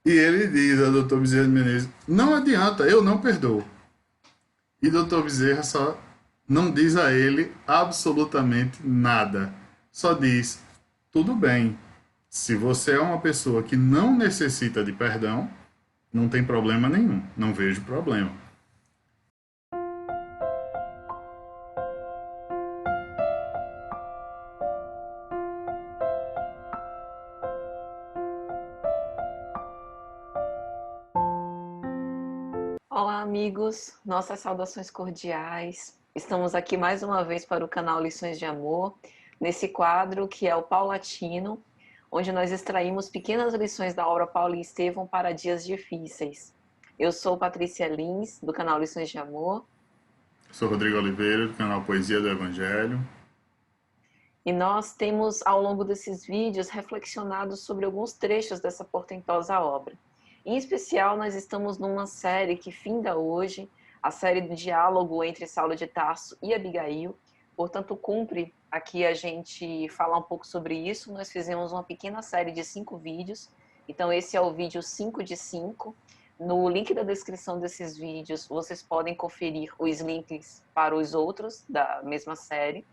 E ele diz ao doutor Bezerra de Menezes, não adianta, eu não perdoo. E doutor Bezerra só não diz a ele absolutamente nada. Só diz, tudo bem, se você é uma pessoa que não necessita de perdão, não tem problema nenhum, não vejo problema. Olá, amigos. Nossas saudações cordiais. Estamos aqui mais uma vez para o canal Lições de Amor, nesse quadro que é o Paulatino, onde nós extraímos pequenas lições da obra Paulo e Estevão para dias difíceis. Eu sou Patrícia Lins, do canal Lições de Amor, Sou Rodrigo Oliveira, do canal Poesia do Evangelho. e nós temos, ao longo desses vídeos, reflexionado sobre alguns trechos dessa portentosa obra. Em especial, nós estamos numa série que finda hoje, a série do diálogo entre Saulo de Tarso e Abigail. Portanto, cumpre aqui a gente falar um pouco sobre isso. Nós fizemos uma pequena série de 5 vídeos. Então, esse é o vídeo 5 de 5. No link da descrição desses vídeos, vocês podem conferir os links para os outros da mesma série.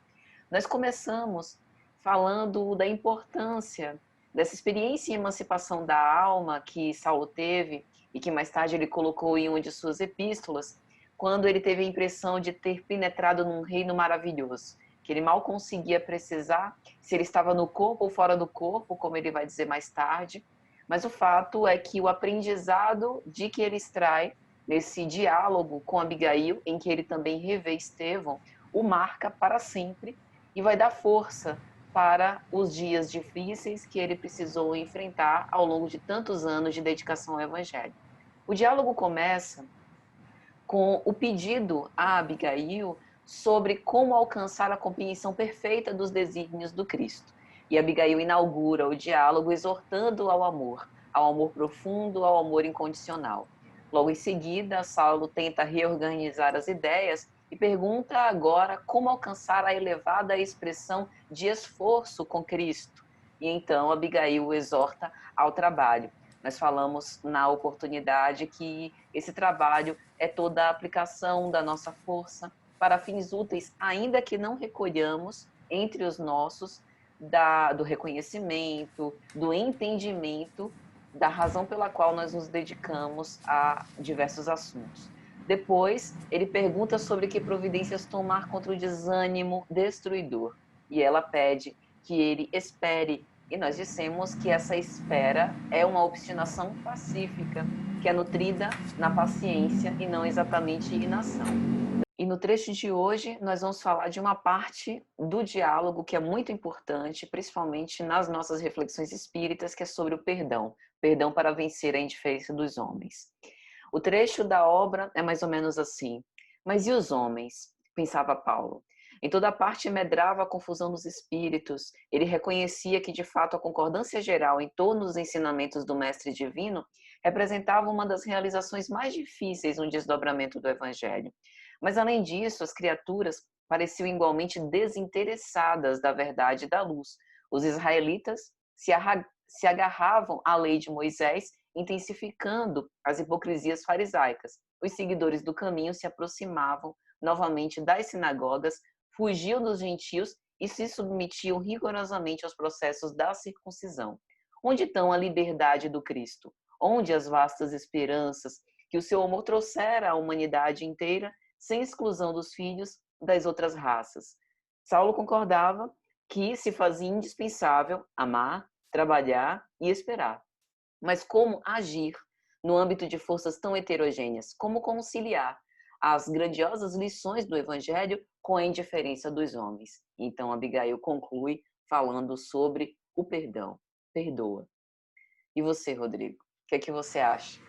Nós começamos falando da importância dessa experiência em emancipação da alma que Saulo teve e que mais tarde ele colocou em uma de suas epístolas, quando ele teve a impressão de ter penetrado num reino maravilhoso, que ele mal conseguia precisar se ele estava no corpo ou fora do corpo, como ele vai dizer mais tarde, mas o fato é que o aprendizado de que ele extrai nesse diálogo com Abigail, em que ele também revê Estevão, o marca para sempre e vai dar força para os dias difíceis que ele precisou enfrentar ao longo de tantos anos de dedicação ao Evangelho. O diálogo começa com o pedido a Abigail sobre como alcançar a compreensão perfeita dos desígnios do Cristo. E Abigail inaugura o diálogo exortando ao amor profundo, ao amor incondicional. Logo em seguida, Saulo tenta reorganizar as ideias e pergunta agora como alcançar a elevada expressão de esforço com Cristo. E então Abigail o exorta ao trabalho. Nós falamos na oportunidade que esse trabalho é toda a aplicação da nossa força para fins úteis, ainda que não recolhamos entre os nossos do reconhecimento, do entendimento da razão pela qual nós nos dedicamos a diversos assuntos. Depois, ele pergunta sobre que providências tomar contra o desânimo destruidor. E ela pede que ele espere. E nós dissemos que essa espera é uma obstinação pacífica, que é nutrida na paciência e não exatamente inação. E no trecho de hoje, nós vamos falar de uma parte do diálogo que é muito importante, principalmente nas nossas reflexões espíritas, que é sobre o perdão. Perdão para vencer a indiferença dos homens. O trecho da obra é mais ou menos assim. Mas e os homens? Pensava Paulo. Em toda parte medrava a confusão dos espíritos. Ele reconhecia que, de fato, a concordância geral em torno dos ensinamentos do Mestre Divino representava uma das realizações mais difíceis no desdobramento do Evangelho. Mas, além disso, as criaturas pareciam igualmente desinteressadas da verdade e da luz. Os israelitas se agarravam à lei de Moisés, intensificando as hipocrisias farisaicas. Os seguidores do caminho se aproximavam novamente das sinagogas, fugiam dos gentios e se submetiam rigorosamente aos processos da circuncisão. Onde estão a liberdade do Cristo? Onde as vastas esperanças que o seu amor trouxera à humanidade inteira, sem exclusão dos filhos das outras raças? Saulo concordava que se fazia indispensável amar, trabalhar e esperar. Mas como agir no âmbito de forças tão heterogêneas? Como conciliar as grandiosas lições do Evangelho com a indiferença dos homens? Então, Abigail conclui falando sobre o perdão. Perdoa. E você, Rodrigo? O que é que você acha?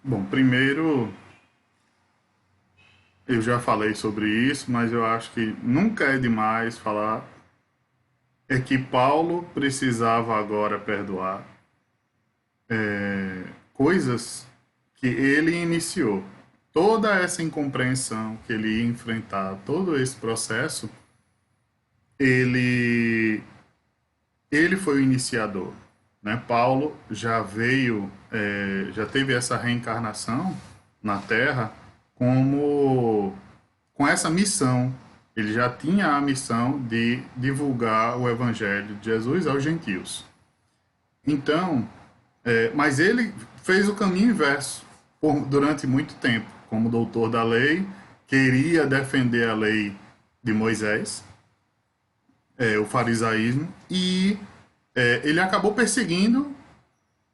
Bom, primeiro eu já falei sobre isso, mas eu acho que nunca é demais falar é que Paulo precisava agora perdoar coisas que ele iniciou. Toda essa incompreensão que ele ia enfrentar, todo esse processo, ele ele foi o iniciador, né? Paulo já veio, já teve essa reencarnação na Terra como com essa missão. Ele já tinha a missão de divulgar o Evangelho de Jesus aos gentios. Então, mas ele fez o caminho inverso durante muito tempo. Como doutor da lei, queria defender a lei de Moisés, o farisaísmo, e ele acabou perseguindo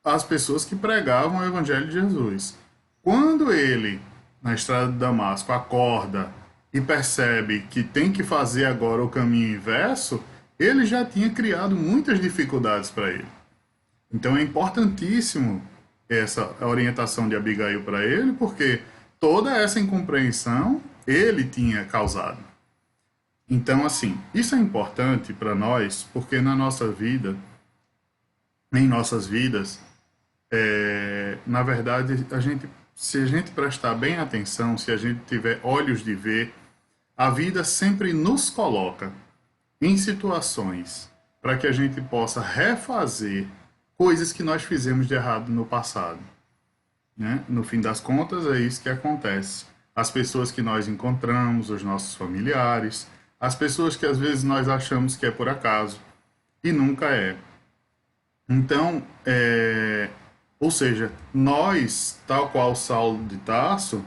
as pessoas que pregavam o Evangelho de Jesus. Quando ele, na estrada de Damasco, acorda e percebe que tem que fazer agora o caminho inverso, ele já tinha criado muitas dificuldades para ele. Então é importantíssimo essa orientação de Abigail para ele, porque toda essa incompreensão ele tinha causado. Então, assim, isso é importante para nós, porque na nossa vida, em nossas vidas, na verdade, se a gente prestar bem atenção, se a gente tiver olhos de ver, a vida sempre nos coloca em situações para que a gente possa refazer coisas que nós fizemos de errado no passado, né? No fim das contas, é isso que acontece. As pessoas que nós encontramos, os nossos familiares, as pessoas que às vezes nós achamos que é por acaso e nunca é. Então, ou seja, nós, tal qual Saulo de Tarso,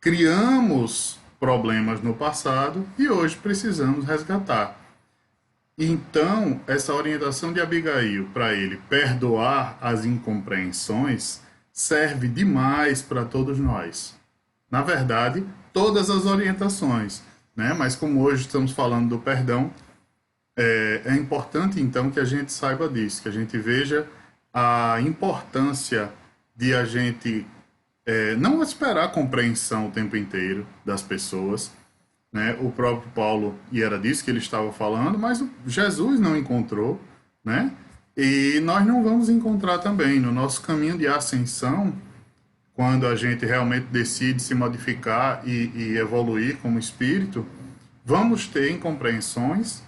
criamos problemas no passado e hoje precisamos resgatar. Então, essa orientação de Abigail para ele perdoar as incompreensões serve demais para todos nós. Na verdade, todas as orientações, né? Mas como hoje estamos falando do perdão, é importante então que a gente saiba disso, que a gente veja a importância de a gente não esperar compreensão o tempo inteiro das pessoas, né? O próprio Paulo, e era disso que ele estava falando, mas Jesus não encontrou, né? E nós não vamos encontrar também no nosso caminho de ascensão, quando a gente realmente decide se modificar e evoluir como espírito, vamos ter incompreensões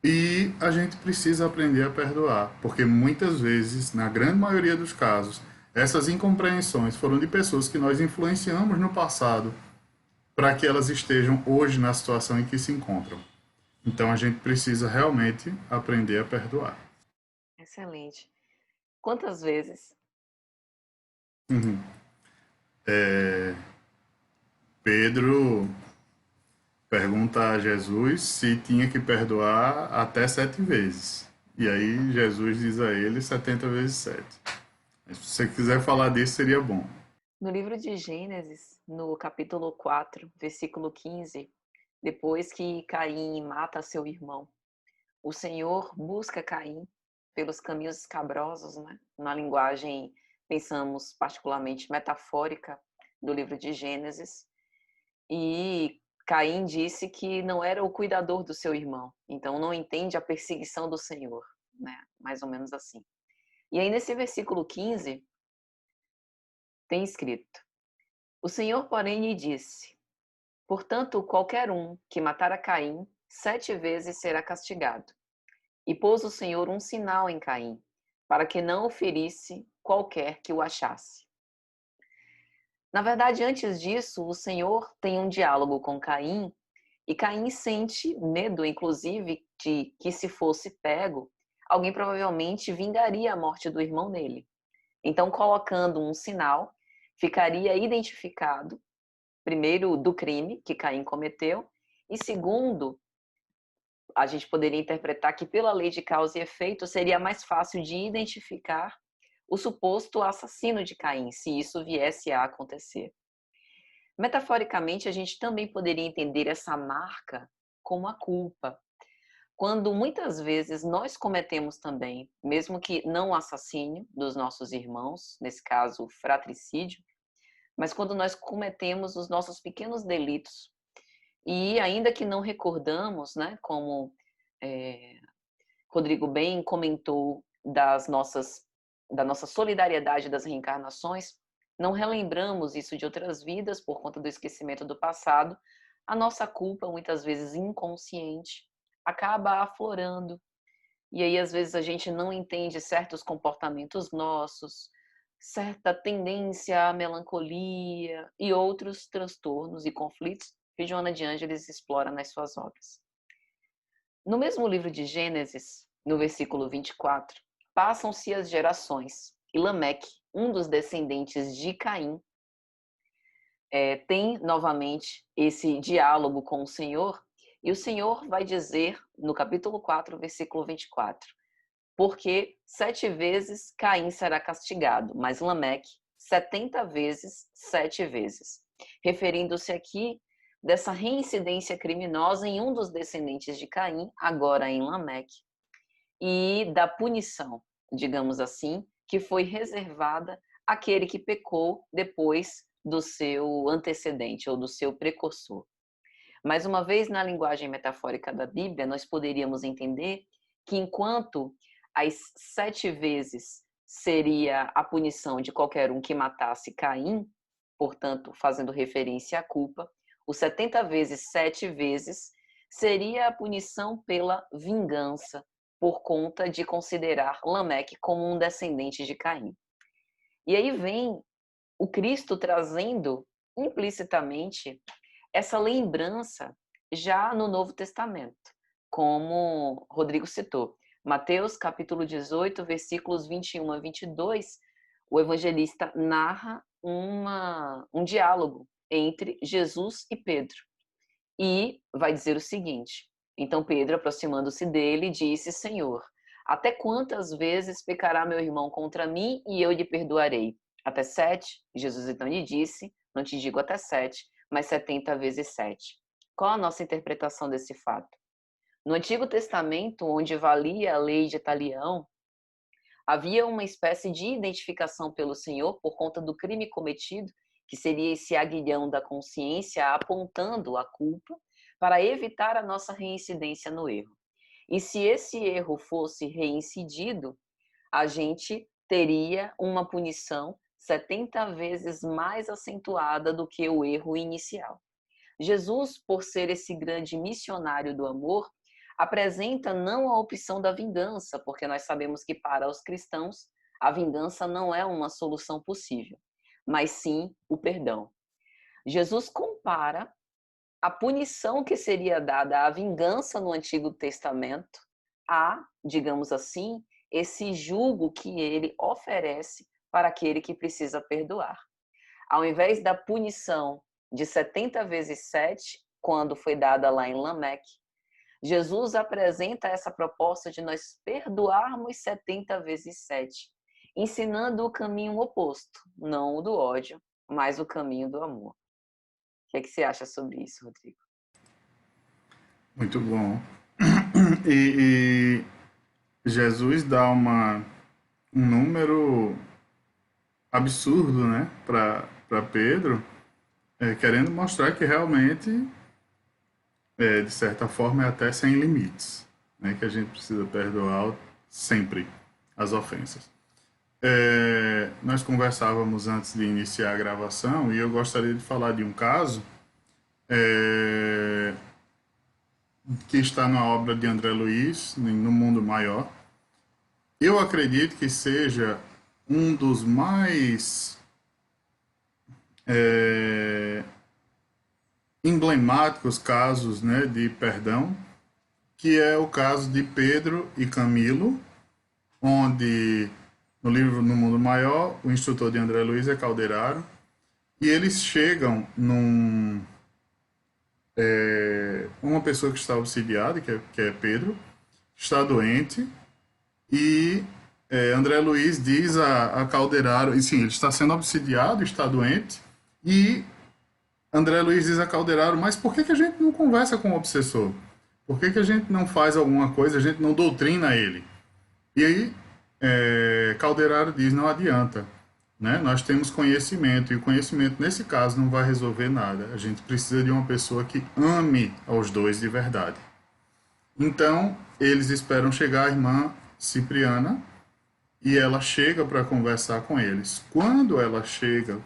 e a gente precisa aprender a perdoar, porque muitas vezes, na grande maioria dos casos, essas incompreensões foram de pessoas que nós influenciamos no passado para que elas estejam hoje na situação em que se encontram. Então a gente precisa realmente aprender a perdoar. Excelente. Quantas vezes? Uhum. Pedro pergunta a Jesus se tinha que perdoar até 7 vezes. E aí Jesus diz a ele 70 vezes 7. Mas se você quiser falar disso, seria bom. No livro de Gênesis, no capítulo 4, versículo 15, depois que Caim mata seu irmão, o Senhor busca Caim pelos caminhos escabrosos, né? Na linguagem, pensamos particularmente metafórica do livro de Gênesis, e Caim disse que não era o cuidador do seu irmão, então não entende a perseguição do Senhor, né? Mais ou menos assim. E aí nesse versículo 15 tem escrito: O Senhor, porém, lhe disse: Portanto, qualquer um que matar a Caim 7 vezes será castigado. E pôs o Senhor um sinal em Caim, para que não o ferisse qualquer que o achasse. Na verdade, antes disso, o Senhor tem um diálogo com Caim, e Caim sente medo, inclusive, de que se fosse pego, alguém provavelmente vingaria a morte do irmão dele. Então, colocando um sinal, ficaria identificado, primeiro, do crime que Caim cometeu, e segundo, a gente poderia interpretar que pela lei de causa e efeito seria mais fácil de identificar o suposto assassino de Caim, se isso viesse a acontecer. Metaforicamente, a gente também poderia entender essa marca como a culpa, quando muitas vezes nós cometemos também, mesmo que não o assassínio dos nossos irmãos, nesse caso, o fratricídio, mas quando nós cometemos os nossos pequenos delitos, e ainda que não recordamos, né, como Rodrigo bem comentou da nossa solidariedade das reencarnações, não relembramos isso de outras vidas por conta do esquecimento do passado, a nossa culpa, muitas vezes inconsciente, acaba aflorando e aí às vezes a gente não entende certos comportamentos nossos, certa tendência à melancolia e outros transtornos e conflitos que Joana de Ângeles explora nas suas obras. No mesmo livro de Gênesis, no versículo 24, passam-se as gerações, e Lameque, um dos descendentes de Caim, tem novamente esse diálogo com o Senhor, e o Senhor vai dizer, no capítulo 4, versículo 24, porque 7 vezes Caim será castigado, mas Lameque 70 vezes, 7 vezes. Referindo-se aqui dessa reincidência criminosa em um dos descendentes de Caim, agora em Lameque, e da punição, digamos assim, que foi reservada àquele que pecou depois do seu antecedente ou do seu precursor. Mais uma vez, na linguagem metafórica da Bíblia, nós poderíamos entender que enquanto as 7 vezes seria a punição de qualquer um que matasse Caim, portanto, fazendo referência à culpa, o 70 vezes 7 vezes seria a punição pela vingança, por conta de considerar Lameque como um descendente de Caim. E aí vem o Cristo trazendo implicitamente essa lembrança já no Novo Testamento, como Rodrigo citou. Mateus capítulo 18, versículos 21 a 22, o evangelista narra um diálogo entre Jesus e Pedro. E vai dizer o seguinte: então Pedro, aproximando-se dele, disse: Senhor, até quantas vezes pecará meu irmão contra mim e eu lhe perdoarei? Até 7? Jesus então lhe disse: não te digo até 7, mas 70 vezes 7. Qual a nossa interpretação desse fato? No Antigo Testamento, onde valia a lei de talião, havia uma espécie de identificação pelo Senhor por conta do crime cometido, que seria esse aguilhão da consciência apontando a culpa para evitar a nossa reincidência no erro. E se esse erro fosse reincidido, a gente teria uma punição 70 vezes mais acentuada do que o erro inicial. Jesus, por ser esse grande missionário do amor, apresenta não a opção da vingança, porque nós sabemos que para os cristãos a vingança não é uma solução possível, mas sim o perdão. Jesus compara a punição que seria dada à vingança no Antigo Testamento a, digamos assim, esse jugo que ele oferece para aquele que precisa perdoar. Ao invés da punição de 70 vezes 7, quando foi dada lá em Lameque, Jesus apresenta essa proposta de nós perdoarmos 70 vezes 7, ensinando o caminho oposto, não o do ódio, mas o caminho do amor. O que é que você acha sobre isso, Rodrigo? Muito bom. E Jesus dá um número absurdo, né, para Pedro, querendo mostrar que realmente, de certa forma, é até sem limites, né, que a gente precisa perdoar sempre as ofensas. Nós conversávamos antes de iniciar a gravação e eu gostaria de falar de um caso que está na obra de André Luiz, No Mundo Maior. Eu acredito que seja um dos mais emblemáticos casos, né, de perdão, que é o caso de Pedro e Camilo, onde no livro No Mundo Maior, o instrutor de André Luiz é Calderaro, e eles chegam uma pessoa que está obsidiada, que é Pedro, está doente, e André Luiz diz a Calderaro, e sim, ele está sendo obsidiado, está doente, e André Luiz diz a Calderaro, mas por que a gente não conversa com o obsessor? Por que a gente não faz alguma coisa, a gente não doutrina ele? E aí Calderaro diz, não adianta, né? Nós temos conhecimento, e o conhecimento nesse caso não vai resolver nada. A gente precisa de uma pessoa que ame aos dois de verdade. Então, eles esperam chegar a irmã Cipriana, e ela chega para conversar com eles. Quando ela chega,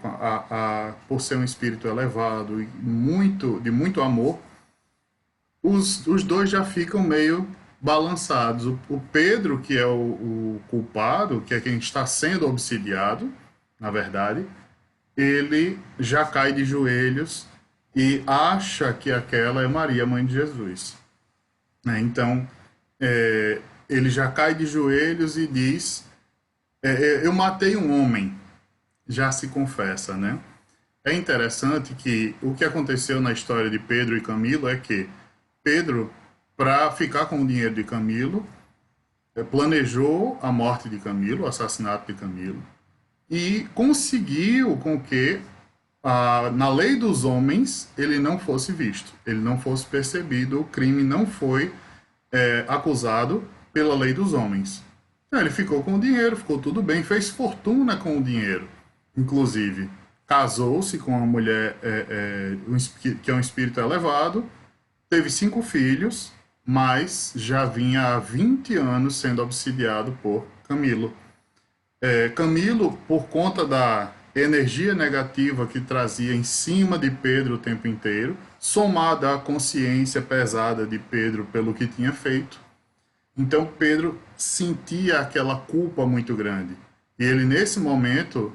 por ser um espírito elevado e de muito amor, os dois já ficam meio balançados. O Pedro, que é o culpado, que é quem está sendo obsidiado, na verdade, ele já cai de joelhos e acha que aquela é Maria, mãe de Jesus. Né? Então, ele já cai de joelhos e diz: eu matei um homem, já se confessa, né? É interessante que o que aconteceu na história de Pedro e Camilo é que Pedro, para ficar com o dinheiro de Camilo, planejou a morte de Camilo, o assassinato de Camilo, e conseguiu com que, na lei dos homens, ele não fosse visto, ele não fosse percebido, o crime não foi acusado pela lei dos homens. Então, ele ficou com o dinheiro, ficou tudo bem, fez fortuna com o dinheiro, inclusive. Casou-se com uma mulher que é um espírito elevado, teve 5 filhos, mas já vinha há 20 anos sendo obsidiado por Camilo. Camilo, por conta da energia negativa que trazia em cima de Pedro o tempo inteiro, somada à consciência pesada de Pedro pelo que tinha feito, então Pedro sentia aquela culpa muito grande. E ele, nesse momento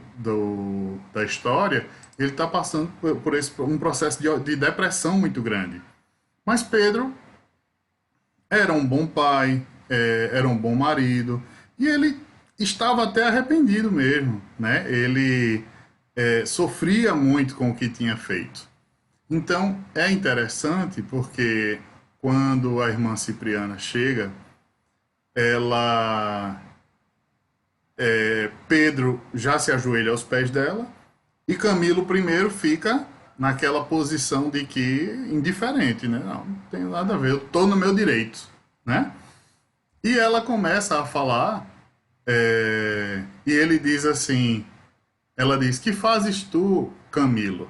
da história, ele está passando por um processo de depressão muito grande. Mas Pedro era um bom pai, era um bom marido, e ele estava até arrependido mesmo, né? Ele sofria muito com o que tinha feito. Então, é interessante porque quando a irmã Cipriana chega, Pedro já se ajoelha aos pés dela e Camilo primeiro fica naquela posição de que indiferente, né? Não tem nada a ver, eu estou no meu direito, né? E ela começa a falar e ele diz assim, ela diz: que fazes tu, Camilo?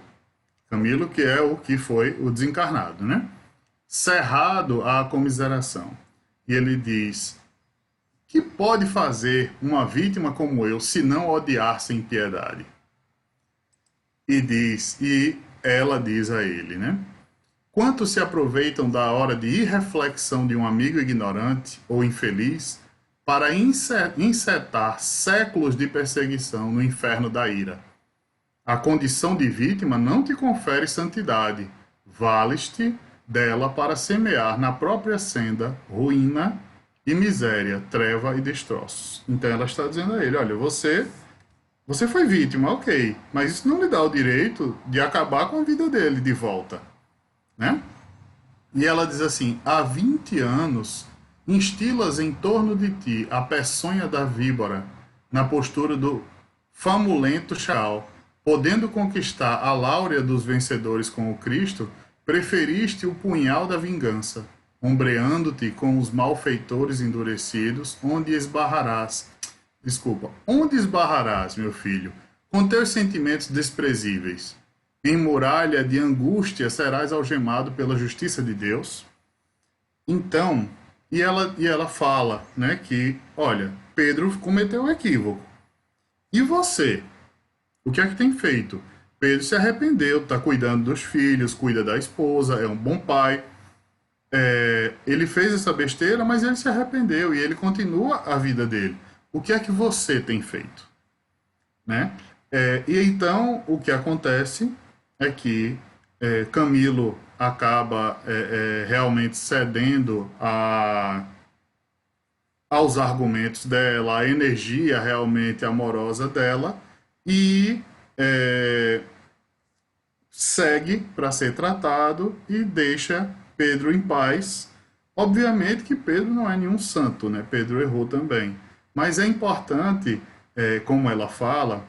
Camilo, que é o que foi o desencarnado, né? Cerrado à comiseração. E ele diz: que pode fazer uma vítima como eu se não odiar sem piedade? E ela diz a ele, né? Quantos se aproveitam da hora de irreflexão de um amigo ignorante ou infeliz para insetar séculos de perseguição no inferno da ira? A condição de vítima não te confere santidade, vales-te dela para semear na própria senda ruína e miséria, treva e destroços. Então ela está dizendo a ele: olha, você foi vítima, ok, mas isso não lhe dá o direito de acabar com a vida dele de volta, né? E ela diz assim: há 20 anos instilas em torno de ti a peçonha da víbora na postura do famulento chacal. Podendo conquistar a láurea dos vencedores com o Cristo, preferiste o punhal da vingança, ombreando-te com os malfeitores endurecidos, onde esbarrarás, meu filho, com teus sentimentos desprezíveis. Em muralha de angústia serás algemado pela justiça de Deus. Então, e ela fala, né, que, olha, Pedro cometeu um equívoco. E você? O que é que tem feito? Pedro se arrependeu, está cuidando dos filhos, cuida da esposa, é um bom pai. Ele fez essa besteira, mas ele se arrependeu e ele continua a vida dele. O que é que você tem feito? Né? E então o que acontece é que Camilo acaba realmente cedendo aos argumentos dela, à energia realmente amorosa dela, e segue para ser tratado e deixa Pedro em paz. Obviamente que Pedro não é nenhum santo, né? Pedro errou também. Mas é importante, como ela fala,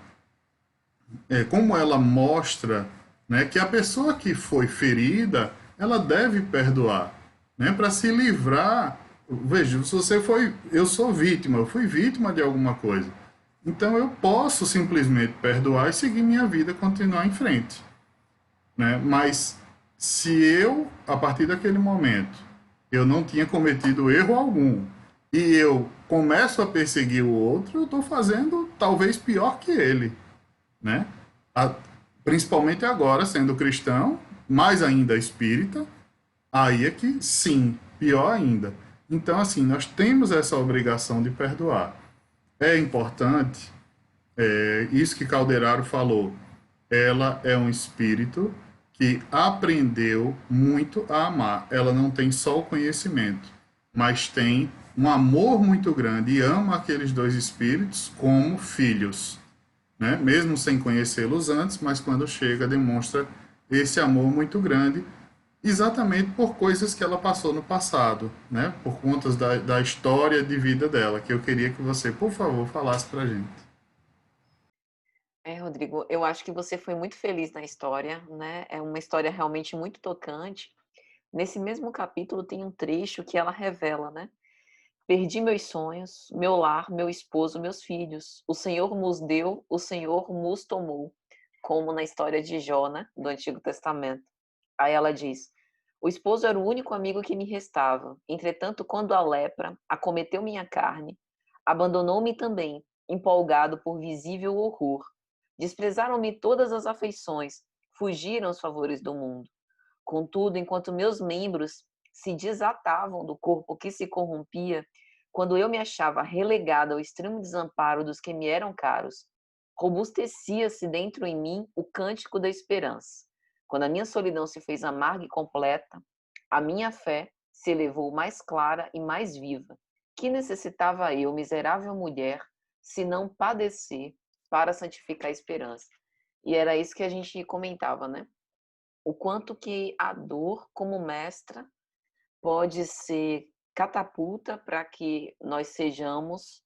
como ela mostra, né, que a pessoa que foi ferida, ela deve perdoar, né, para se livrar. Veja, se você eu sou vítima, eu fui vítima de alguma coisa. Então eu posso simplesmente perdoar e seguir minha vida, continuar em frente, né? Mas se eu, a partir daquele momento, eu não tinha cometido erro algum e eu começo a perseguir o outro, eu estou fazendo talvez pior que ele, né? Principalmente agora, sendo cristão, mais ainda espírita, aí é que sim, pior ainda. Então, assim, nós temos essa obrigação de perdoar. É importante, isso que Calderaro falou, ela é um espírito que aprendeu muito a amar. Ela não tem só o conhecimento, mas tem um amor muito grande e ama aqueles dois espíritos como filhos, né? Mesmo sem conhecê-los antes, mas quando chega demonstra esse amor muito grande, exatamente por coisas que ela passou no passado, né? Por contas da história de vida dela, que eu queria que você, por favor, falasse pra gente. Rodrigo, eu acho que você foi muito feliz na história, né? É uma história realmente muito tocante. Nesse mesmo capítulo tem um trecho que ela revela, né? Perdi meus sonhos, meu lar, meu esposo, meus filhos. O Senhor nos deu, o Senhor nos tomou, como na história de Jó, né? Do Antigo Testamento. Aí ela diz: o esposo era o único amigo que me restava. Entretanto, quando a lepra acometeu minha carne, abandonou-me também, empolgado por visível horror. Desprezaram-me todas as afeições, fugiram os favores do mundo. Contudo, enquanto meus membros se desatavam do corpo que se corrompia, quando eu me achava relegada ao extremo desamparo dos que me eram caros, robustecia-se dentro em mim o cântico da esperança. Quando a minha solidão se fez amarga e completa, a minha fé se elevou mais clara e mais viva. Que necessitava eu, miserável mulher, se não padecer para santificar a esperança? E era isso que a gente comentava, né? O quanto que a dor, como mestra, pode ser catapulta para que nós sejamos,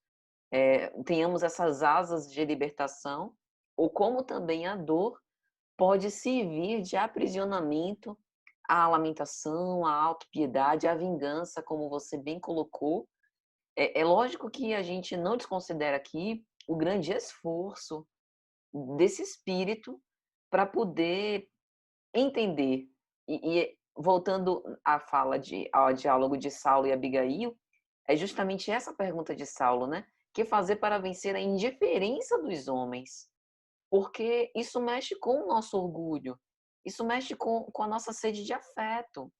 tenhamos essas asas de libertação, ou como também a dor pode servir de aprisionamento à lamentação, à autopiedade, à vingança, como você bem colocou. É lógico que a gente não desconsidera aqui o grande esforço desse espírito para poder entender. E voltando à fala ao diálogo de Saulo e Abigail, é justamente essa pergunta de Saulo, né? Que fazer para vencer a indiferença dos homens? Porque isso mexe com o nosso orgulho, isso mexe com a nossa sede de afeto.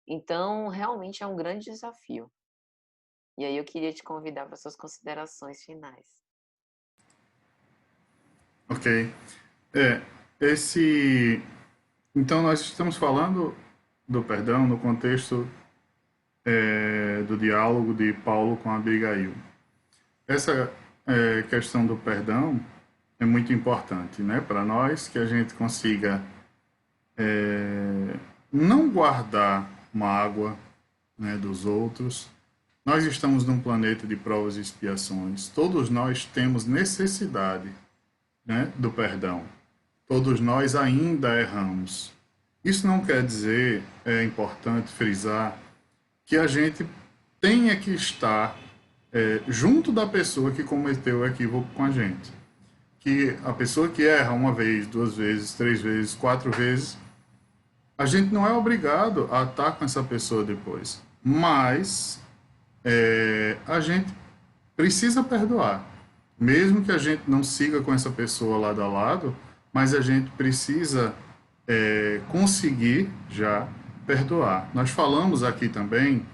Então, realmente é um grande desafio. E aí eu queria te convidar para suas considerações finais. Ok. É, esse. Então, nós estamos falando do perdão no contexto do diálogo de Paulo com Abigail. Essa questão do perdão é muito importante, né, para nós, que a gente consiga não guardar mágoa, né, dos outros. Nós estamos num planeta de provas e expiações. Todos nós temos necessidade, né, do perdão. Todos nós ainda erramos. Isso não quer dizer, é importante frisar, que a gente tenha que estar junto da pessoa que cometeu o equívoco com a gente. Que a pessoa que erra uma vez, duas vezes, três vezes, quatro vezes, a gente não é obrigado a estar com essa pessoa depois. Mas a gente precisa perdoar. Mesmo que a gente não siga com essa pessoa lado a lado, mas a gente precisa conseguir já perdoar. Nós falamos aqui também,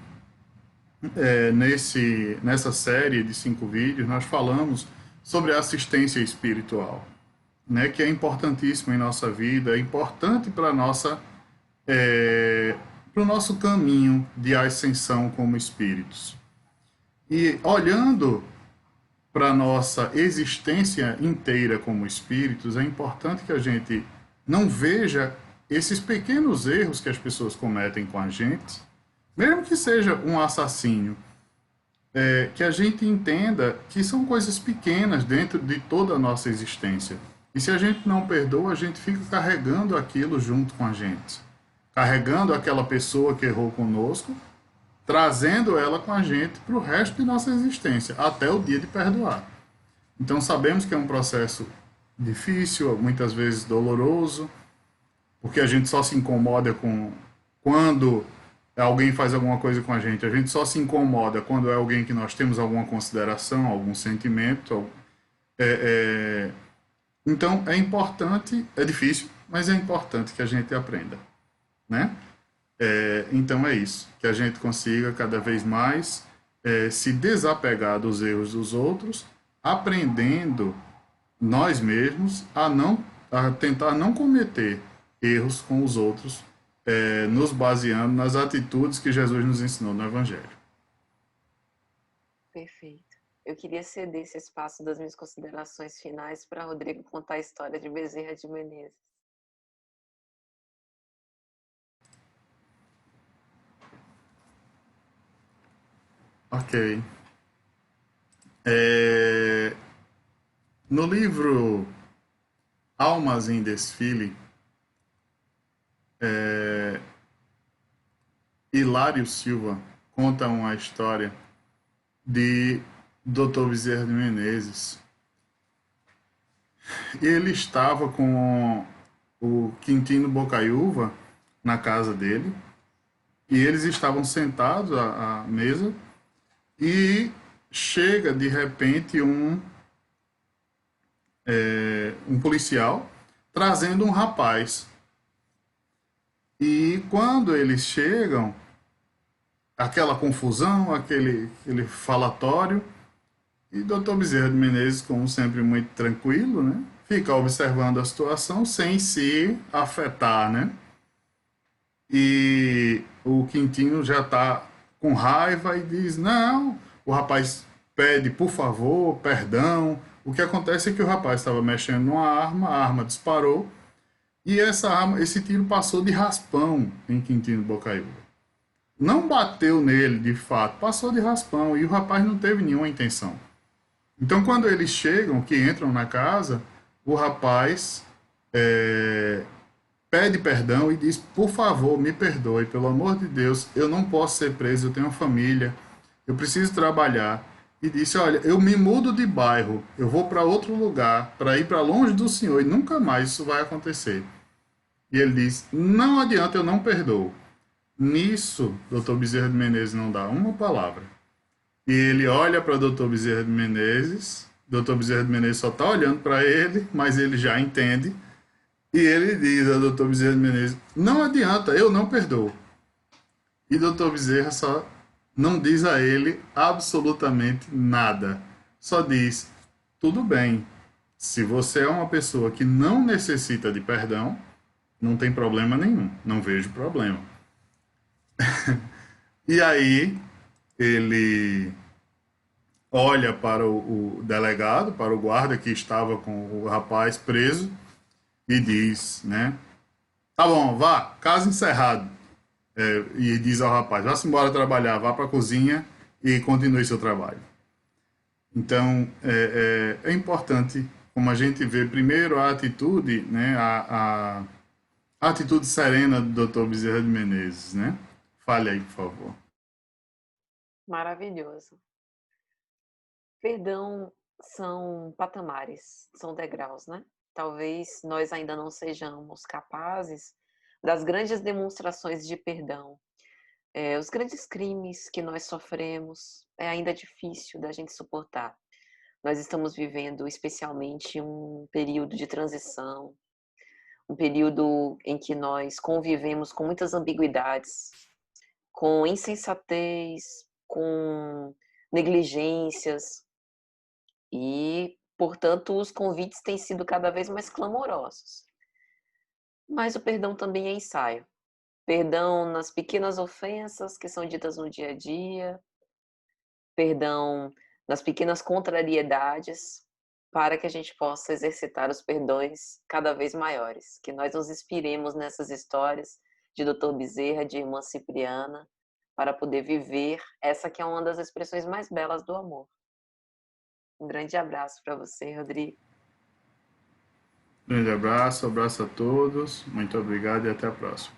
nessa série de 5 vídeos, nós falamos sobre assistência espiritual, né, que é importantíssimo em nossa vida, é importante para o nosso caminho de ascensão como espíritos. E olhando para a nossa existência inteira como espíritos, é importante que a gente não veja esses pequenos erros que as pessoas cometem com a gente, mesmo que seja um assassínio, que a gente entenda que são coisas pequenas dentro de toda a nossa existência. E se a gente não perdoa, a gente fica carregando aquilo junto com a gente, carregando aquela pessoa que errou conosco, trazendo ela com a gente para o resto de nossa existência, até o dia de perdoar. Então sabemos que é um processo difícil, muitas vezes doloroso, porque a gente só se incomoda com quando alguém faz alguma coisa com a gente só se incomoda quando é alguém que nós temos alguma consideração, algum sentimento. Então é importante, é difícil, mas é importante que a gente aprenda, né? Então é isso, que a gente consiga cada vez mais se desapegar dos erros dos outros, aprendendo nós mesmos a tentar não cometer erros com os outros, nos baseando nas atitudes que Jesus nos ensinou no Evangelho. Perfeito. Eu queria ceder esse espaço das minhas considerações finais para Rodrigo contar a história de Bezerra de Menezes. Ok. No livro Almas em Desfile, Hilário Silva conta uma história de Dr. Bezerra de Menezes. Ele estava com o Quintino Bocaiúva na casa dele e eles estavam sentados à mesa e chega de repente um policial trazendo um rapaz. E quando eles chegam, aquela confusão, aquele falatório, e Dr. Bezerra de Menezes, como sempre, muito tranquilo, né? Fica observando a situação sem se afetar, né? E o Quintino já está com raiva e diz: não, o rapaz pede por favor, perdão. O que acontece é que o rapaz estava mexendo numa arma, a arma disparou e esse tiro passou de raspão em Quintino Bocaiúva. Não bateu nele de fato, passou de raspão e o rapaz não teve nenhuma intenção. Então, quando eles chegam, que entram na casa, o rapaz pede perdão e diz: por favor, me perdoe, pelo amor de Deus, eu não posso ser preso, eu tenho uma família, eu preciso trabalhar. E disse: olha, eu me mudo de bairro, eu vou para outro lugar, para ir para longe do senhor e nunca mais isso vai acontecer. E ele diz: não adianta, eu não perdoo. Nisso, Dr. Bezerra de Menezes não dá uma palavra. E ele olha para Dr. Bezerra de Menezes, Dr. Bezerra de Menezes só está olhando para ele, mas ele já entende. E ele diz a Dr. Bezerra de Menezes: não adianta, eu não perdoo. E Dr. Bezerra só não diz a ele absolutamente nada. Só diz: tudo bem, se você é uma pessoa que não necessita de perdão, não tem problema nenhum, não vejo problema. E aí ele olha para o delegado, para o guarda que estava com o rapaz preso e diz, né? Tá bom, vá, caso encerrado. E diz ao rapaz: vá-se embora trabalhar, vá para a cozinha e continue seu trabalho. Então, é importante, como a gente vê, primeiro a atitude, né, a atitude serena do Dr. Bezerra de Menezes, né? Fale aí, por favor. Maravilhoso. Perdão são patamares, são degraus, né? Talvez nós ainda não sejamos capazes das grandes demonstrações de perdão. Os grandes crimes que nós sofremos é ainda difícil da gente suportar. Nós estamos vivendo especialmente um período de transição, um período em que nós convivemos com muitas ambiguidades, com insensatez, com negligências e, portanto, os convites têm sido cada vez mais clamorosos. Mas o perdão também é ensaio. Perdão nas pequenas ofensas que são ditas no dia a dia, perdão nas pequenas contrariedades, para que a gente possa exercitar os perdões cada vez maiores. Que nós nos inspiremos nessas histórias de Dr. Bezerra, de Irmã Cipriana, para poder viver essa que é uma das expressões mais belas do amor. Um grande abraço para você, Rodrigo. Grande abraço, abraço a todos, muito obrigado e até a próxima.